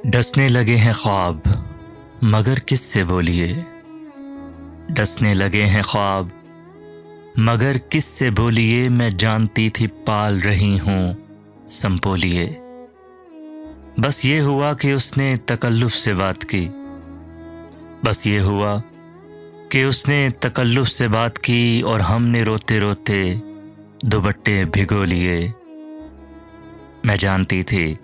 डसने लगे हैं ख्वाब मगर किससे बोलिए। डसने लगे हैं ख्वाब मगर किससे बोलिए। मैं जानती थी पाल रही हूँ संपोलिए। बस ये हुआ कि उसने तकल्लुफ़ से बात की। बस ये हुआ कि उसने तकल्लुफ़ से बात की और हमने रोते रोते दुपट्टे भिगो लिए। मैं जानती थी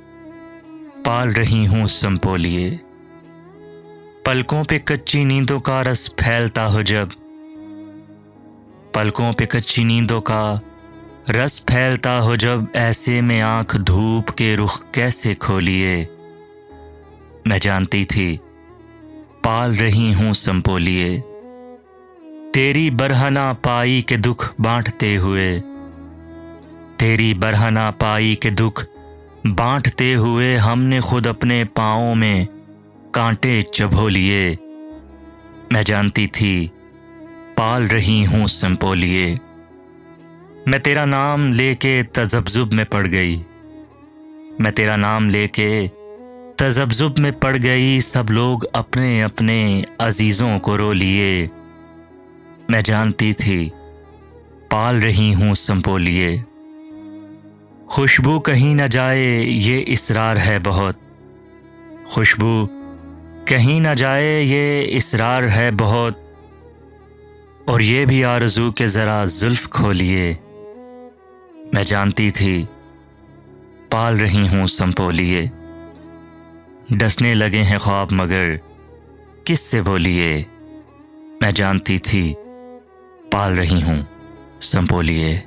पाल रही हूँ संपोलिए। पलकों पे कच्ची नींदों का रस फैलता हो जब, पलकों पे कच्ची नींदों का रस फैलता हो जब, ऐसे में आंख धूप के रुख कैसे खोलिए। मैं जानती थी पाल रही हूँ संपोलिए। तेरी बरहना पाई के दुख बांटते हुए, तेरी बरहना पाई के दुख बांटते हुए, हमने खुद अपने पाँवों में कांटे चबो लिए। मैं जानती थी पाल रही हूँ संपोलिए। मैं तेरा नाम लेके तज़ब्ज़ुब में पड़ गई। मैं तेरा नाम लेके तज़ब्ज़ुब में पड़ गई। सब लोग अपने अपने अजीज़ों को रो लिए। मैं जानती थी पाल रही हूँ संपोलिए। खुशबू कहीं न जाए ये इसरार है बहुत, खुशबू कहीं न जाए ये इसरार है बहुत। और ये भी आरज़ू के ज़रा ज़ुल्फ़ खोलिए। मैं जानती थी पाल रही हूँ संपोलिए। डसने लगे हैं ख्वाब मगर किससे बोलिए। मैं जानती थी पाल रही हूँ संपोलिए।